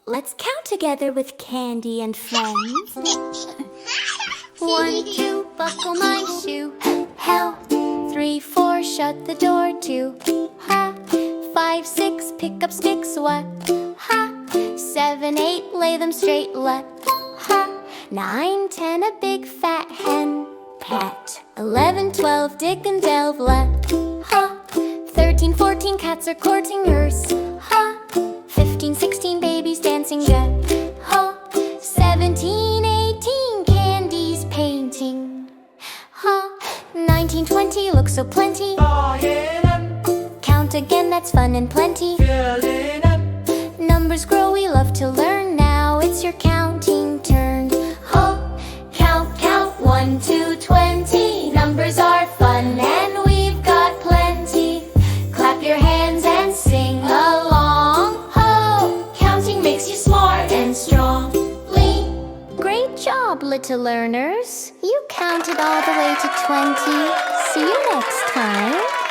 Let's count together with Candy and friends. 1, 2, buckle my shoe. Hell. 3, 4, shut the door. 2, ha. 5, 6, pick up sticks. What? Ha. 7, 8, lay them straight. What? Ha. 9, 10, a big fat hen. Pet. 11, 12, dig and delve. Let. Ha. 13, 14, cats are courting nurse. Ha. 15, 16, babies dancing. Get. Ha. 17, 18, Candy's painting. Ha. 19, 20, look so plenty. Buying up, Count again, that's fun and plenty. filling up. Numbers grow, we love to learn. Now it's your counting turn. Ho, count, count, 1, 2, 20. Numbers are fun and we've got plenty. Clap your hands and sing along. Ho, counting makes you smart and strong. Great job, little learners. You counted all the way to 20. See you next time.